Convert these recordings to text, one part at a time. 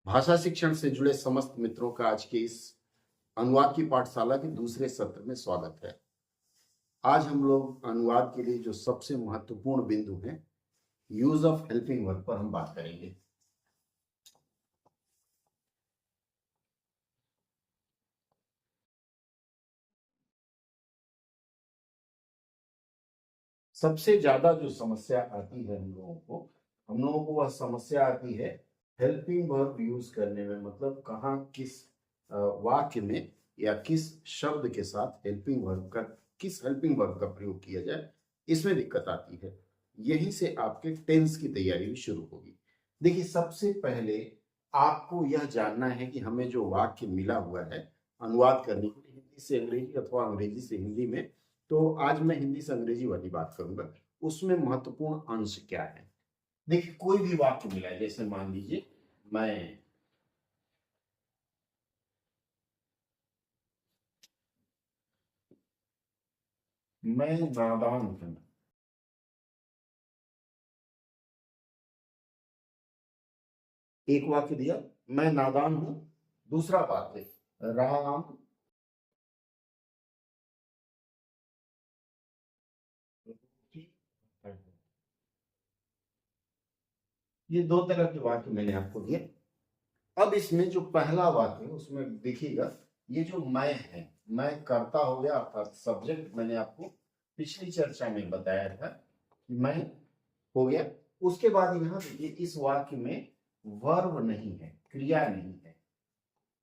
भाषा शिक्षण से जुड़े समस्त मित्रों का आज के इस अनुवाद की पाठशाला के दूसरे सत्र में स्वागत है। आज हम लोग अनुवाद के लिए जो सबसे महत्वपूर्ण बिंदु है, यूज ऑफ हेल्पिंग वर्ब पर हम बात करेंगे। सबसे ज्यादा जो समस्या आती है हम लोगों को वह समस्या आती है हेल्पिंग वर्ब यूज करने में। मतलब कहाँ किस वाक्य में या किस शब्द के साथ हेल्पिंग वर्ब का किस हेल्पिंग वर्ब का प्रयोग किया जाए, इसमें दिक्कत आती है। यहीं से आपके टेंस की तैयारी भी शुरू होगी। देखिए, सबसे पहले आपको यह जानना है कि हमें जो वाक्य मिला हुआ है अनुवाद करने के लिए, हिंदी से अंग्रेजी अथवा अंग्रेजी से हिंदी में, तो आज मैं हिंदी से अंग्रेजी वाली बात करूंगा। उसमें महत्वपूर्ण अंश क्या है? देखिए, कोई भी वाक्य मिला है, जैसे मान लीजिए मैं नादान हूं। एक वाक्य दिया, मैं नादान हूं। दूसरा वाक्य, राम रोटी है। ये दो तरह के वाक्य मैंने आपको दिए। अब इसमें जो पहला वाक्य है उसमें देखिएगा, ये जो मैं है, मैं करता हो गया अर्थात सब्जेक्ट। मैंने आपको पिछली चर्चा में बताया था कि मैं हो गया। उसके बाद यहाँ देखिए, इस वाक्य में वर्ब नहीं है, क्रिया नहीं है।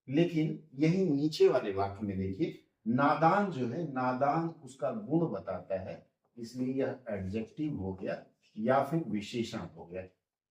लेकिन यही नीचे वाले वाक्य में देखिए, नादान जो है, नादान उसका गुण बताता है, इसलिए यह एडजेक्टिव हो गया या फिर विशेषण हो गया।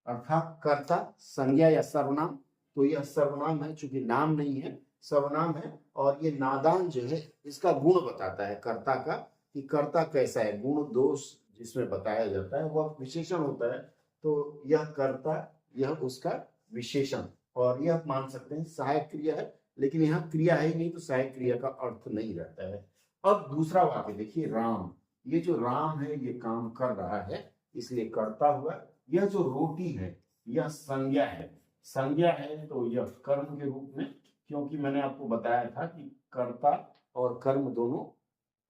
अर्थात कर्ता, संज्ञा या सर्वनाम। तो यह सर्वनाम है, चूंकि नाम नहीं है, सर्वनाम है। और ये नादान जो है, इसका गुण बताता है कर्ता का, कि कर्ता कैसा है। गुण दोष जिसमें बताया जाता है वह विशेषण होता है। तो यह कर्ता, यह उसका विशेषण। और यह मान सकते हैं सहायक क्रिया है, लेकिन यहाँ क्रिया है ही नहीं, तो सहायक क्रिया का अर्थ नहीं रहता है। अब दूसरा वाक्य देखिए, राम। ये जो राम है ये काम कर रहा है, इसलिए करता हुआ। यह जो रोटी है, यह संज्ञा है। संज्ञा है तो यह कर्म के रूप में, क्योंकि मैंने आपको बताया था कि कर्ता और कर्म दोनों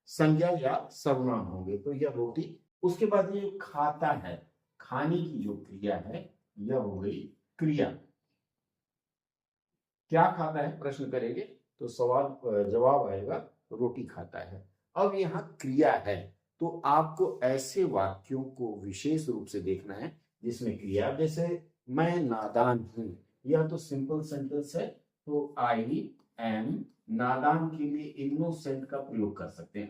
संज्ञा या सर्वनाम होंगे। तो यह रोटी। उसके बाद ये खाता है, खाने की जो क्रिया है, यह हो गई क्रिया। क्या खाता है प्रश्न करेंगे तो सवाल जवाब आएगा, रोटी खाता है। अब यहाँ क्रिया है, तो आपको ऐसे वाक्यों को विशेष रूप से देखना है जिसमें क्रिया। जैसे मैं नादान हूं, यह तो सिंपल सेंटेंस है। तो आई एम नादान के लिए इनोसेंट का प्रयोग कर सकते हैं,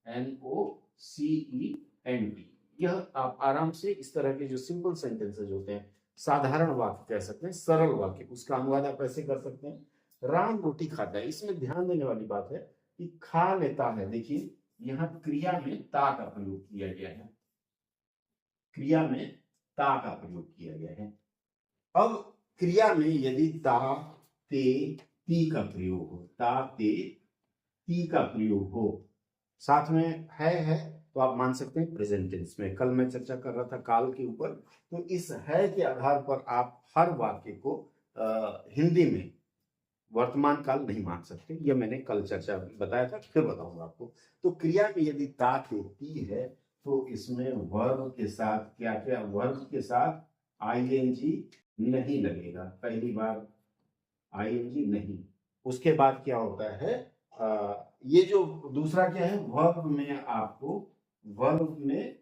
INNOCENT। यह आप आराम से इस तरह के जो सिंपल सेंटेंसेज होते हैं, साधारण वाक्य कह सकते हैं, सरल वाक्य, उसका अनुवाद आप ऐसे कर सकते हैं, राम रोटी खाता है। इसमें ध्यान देने वाली बात है कि खा लेता है। देखिए, यहाँ क्रिया में ता का प्रयोग किया गया है, क्रिया में ता का प्रयोग किया गया है। अब क्रिया में यदि ता, ते, ती का प्रयोग हो, ता, ते, ती का प्रयोग हो, साथ में है, तो आप मान सकते हैं प्रेजेंट टेंस में। कल मैं चर्चा कर रहा था काल के ऊपर। तो इस है के आधार पर आप हर वाक्य को हिंदी में वर्तमान काल नहीं मान सकते। यह मैंने कल चर्चा बताया था, फिर बताऊंगा आपको। तो क्रिया में यदि ता, ते, ती है, तो इसमें वर्ब के साथ क्या क्या, वर्ब के साथ आईएनजी नहीं लगेगा। पहली बार आईएनजी नहीं। उसके बाद क्या होता है, ये जो दूसरा क्या है, वर्ब में आपको, वर्ब में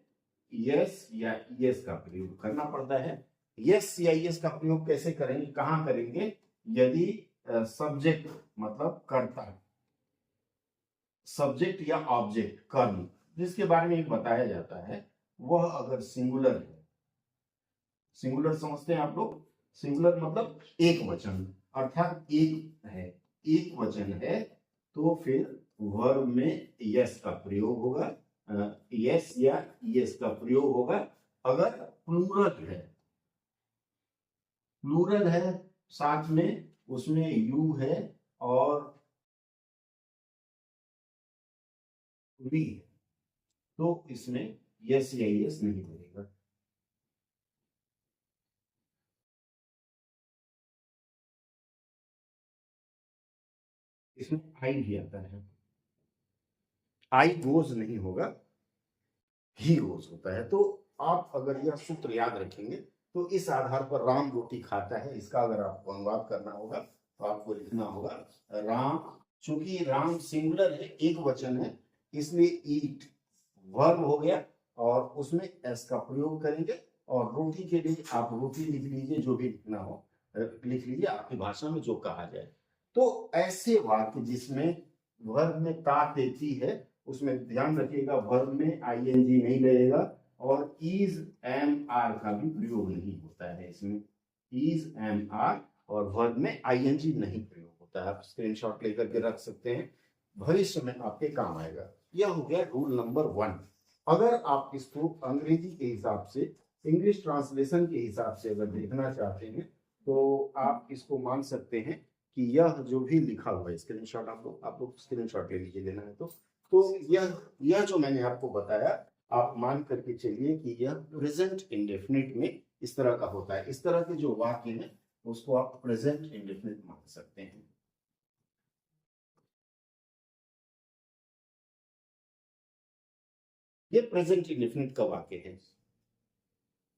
यस या यस का प्रयोग करना पड़ता है। यस या यस का प्रयोग कैसे करेंगे, कहां करेंगे? यदि सब्जेक्ट मतलब कर्ता, सब्जेक्ट या ऑब्जेक्ट, कर्म, जिसके बारे में बताया जाता है, वह अगर सिंगुलर है। सिंगुलर समझते हैं आप लोग? सिंगुलर मतलब एक वचन, अर्थात एक है, एक वचन है, तो फिर वर्ब में यस का प्रयोग होगा, यस या यस का प्रयोग होगा। अगर प्लूरल है, प्लूरल है, साथ में उसमें यू है और वी है, तो इसमें यस या यस नहीं बनेगा। इसमें आई भी आता है, आई गोज नहीं होगा, ही गोज होता है। तो आप अगर यह सूत्र याद रखेंगे तो इस आधार पर राम रोटी खाता है, इसका अगर आपको अनुवाद करना होगा तो आपको लिखना होगा राम, चूंकि राम सिंगुलर है, एक वचन है, इसलिए ईट वर्ब हो गया और उसमें एस का प्रयोग करेंगे, और रोटी के लिए आप रोटी लिख लीजिए, जो भी लिखना हो लिख लीजिए आपकी भाषा में जो कहा जाए। तो ऐसे वाक्य जिसमें वर्ब में ता देती है उसमें ध्यान रखिएगा वर्ब में आईएनजी नहीं लगेगा, और इज एम आर का भी प्रयोग नहीं होता है इसमें, इज एम आर और वर्ब में आईएनजी नहीं प्रयोग होता है। आप स्क्रीनशॉट लेकर के रख सकते हैं, भविष्य में आपके काम आएगा। यह हो गया रूल नंबर 1। अगर आप इसको अंग्रेजी के हिसाब से, इंग्लिश ट्रांसलेशन के हिसाब से अगर देखना चाहते हैं तो आप इसको मान सकते हैं कि यह जो भी लिखा हुआ है, स्क्रीनशॉट आप लोग स्क्रीनशॉट ले लीजिए, लेना है तो यह जो मैंने आपको बताया आप मान करके चलिए कि यह प्रेजेंट इंडेफिनिट में इस तरह का होता है। इस तरह के जो वाक्य हैं उसको आप प्रेजेंट इंडेफिनिट मान सकते हैं। ये प्रेजेंट इंडेफिनिट का वाक्य है।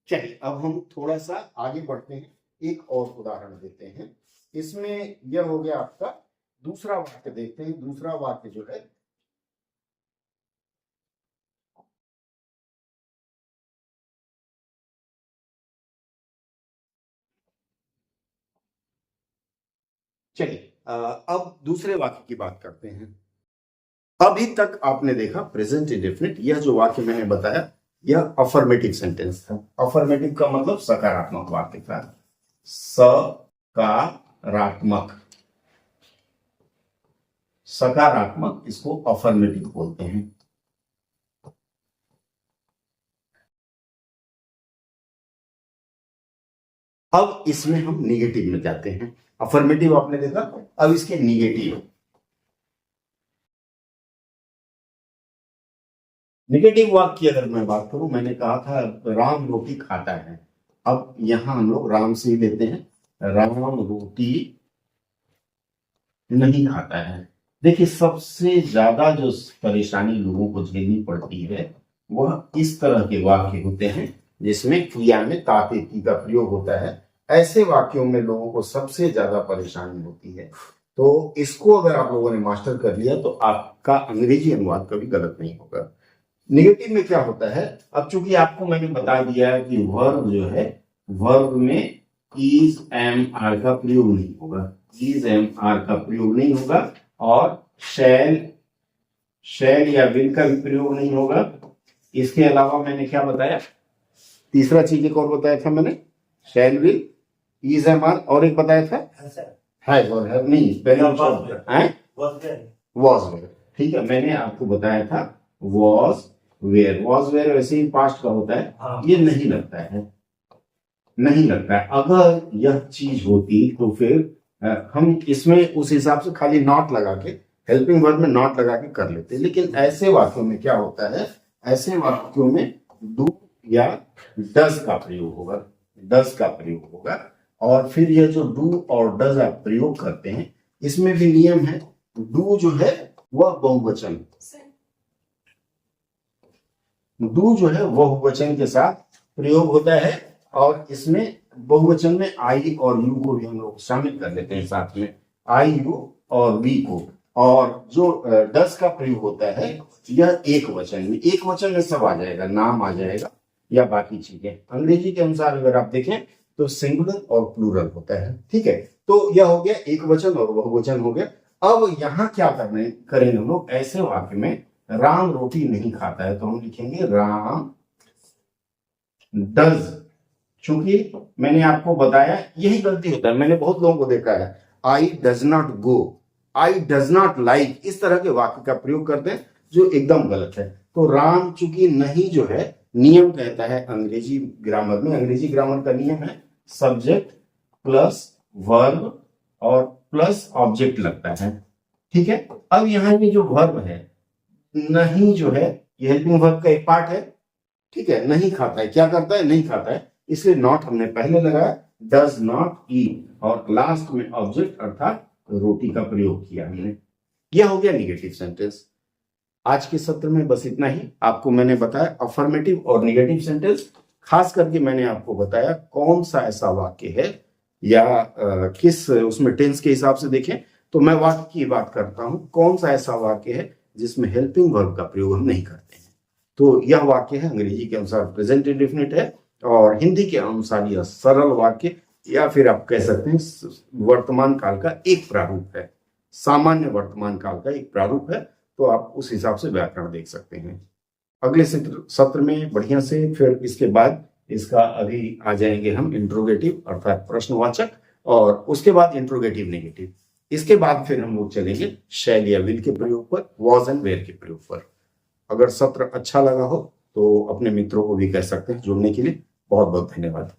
चलिए अब हम थोड़ा सा आगे बढ़ते हैं, एक और उदाहरण देते हैं। इसमें यह हो गया आपका दूसरा वाक्य, देखते हैं दूसरा वाक्य जो है, चलिए अब दूसरे वाक्य की बात करते हैं। अभी तक आपने देखा प्रेजेंट इंडेफिनिट, यह जो वाक्य मैंने बताया यह अफर्मेटिव सेंटेंस था। अफर्मेटिव का मतलब सकारात्मक वाक्य था, सकारात्मक, सकारात्मक इसको अफर्मेटिव बोलते हैं। अब इसमें हम निगेटिव में जाते हैं। अफर्मेटिव आपने देखा, अब इसके निगेटिव, निगेटिव वाक्य की अगर मैं बात करूं, मैंने कहा था राम रोटी खाता है, अब यहां हम लोग राम से ही लेते हैं, राम रोटी नहीं खाता है। देखिए सबसे ज्यादा जो परेशानी लोगों को झेलनी पड़ती है वह इस तरह के वाक्य होते हैं जिसमें क्रिया में ताते ती का प्रयोग होता है। ऐसे वाक्यों में लोगों को सबसे ज्यादा परेशानी होती है। तो इसको अगर आप लोगों ने मास्टर कर लिया तो आपका अंग्रेजी अनुवाद कभी गलत नहीं होगा। निगेटिव में क्या होता है, अब चूंकि आपको मैंने बता दिया है कि वर्ब जो है, वर्ब में इज एम आर का प्रयोग नहीं होगा, इज एम आर का प्रयोग नहीं होगा, और शैल या विल का भी प्रयोग नहीं होगा। इसके अलावा मैंने क्या बताया, तीसरा चीज एक और बताया था मैंने, shall will is M R, और एक बताया था है और है नहीं, पहले वॉज वेयर, ठीक है, मैंने आपको बताया था वॉज वेयर। वॉज वेयर वैसे ही पास्ट का होता है, ये नहीं लगता है, नहीं लगता है। अगर यह चीज होती तो फिर हम इसमें उस हिसाब से खाली नॉट लगा के, हेल्पिंग वर्ब में नॉट लगा के कर लेते, लेकिन ऐसे वाक्यों में क्या होता है, ऐसे वाक्यों में डू या डज का प्रयोग होगा, डज का प्रयोग होगा। और फिर यह जो डू और डज आप प्रयोग करते हैं इसमें भी नियम है, डू जो है वह बहुवचन, डू जो है वह बहुवचन के साथ प्रयोग होता है, और इसमें बहुवचन में आई और यू को भी हम लोग शामिल कर लेते हैं साथ में, आई यू और वी को। और जो डस का प्रयोग होता है यह एक वचन में, एक वचन में सब आ जाएगा, नाम आ जाएगा या बाकी चीजें। अंग्रेजी के अनुसार अगर आप देखें तो सिंगुलर और प्लूरल होता है, ठीक है। तो यह हो गया एक वचन और बहुवचन हो गया। अब यहाँ क्या करेंगे हम लोग, ऐसे वाक्य में राम रोटी नहीं खाता है तो हम लिखेंगे राम डज। चूंकि मैंने आपको बताया यही गलती होता है, मैंने बहुत लोगों को देखा है, I does not go, I does not like, इस तरह के वाक्य का प्रयोग करते हैं जो एकदम गलत है। तो राम चूंकि नहीं जो है, नियम कहता है अंग्रेजी ग्रामर में, अंग्रेजी ग्रामर का नियम है सब्जेक्ट प्लस वर्ब और प्लस ऑब्जेक्ट लगता है, ठीक है। अब यहाँ में जो वर्ब है नहीं जो है, ये हेल्पिंग वर्ब का एक पार्ट है, ठीक है, नहीं खाता है, क्या करता है, नहीं खाता है, इसलिए नॉट हमने पहले लगाया, डज नॉट ईट, और लास्ट में ऑब्जेक्ट अर्थात रोटी का प्रयोग किया हमने। यह हो गया निगेटिव सेंटेंस। आज के सत्र में बस इतना ही। आपको मैंने बताया अफर्मेटिव और निगेटिव सेंटेंस, खास करके मैंने आपको बताया कौन सा ऐसा वाक्य है या किस उसमें टेंस के हिसाब से देखें तो मैं वाक्य की बात करता हूं, कौन सा ऐसा वाक्य है जिसमें हेल्पिंग वर्ब का प्रयोग हम नहीं करते हैं। तो यह वाक्य है अंग्रेजी के अनुसार प्रेजेंट इंडेफिनिट है और हिंदी के अनुसार यह सरल वाक्य या फिर आप कह सकते हैं वर्तमान काल का एक प्रारूप है, सामान्य वर्तमान काल का एक प्रारूप है। तो आप उस हिसाब से व्याकरण देख सकते हैं। अगले सत्र में बढ़िया से फिर इसके बाद इसका अभी आ जाएंगे हम इंट्रोगेटिव अर्थात प्रश्नवाचक और उसके बाद इंट्रोगेटिव नेगेटिव। इसके बाद फिर हम लोग चलेंगे शैल या विल के प्रयोग पर, वॉज एंड वेयर के प्रयोग पर। अगर सत्र अच्छा लगा हो तो अपने मित्रों को भी कह सकते हैं जुड़ने के लिए। बहुत बहुत धन्यवाद।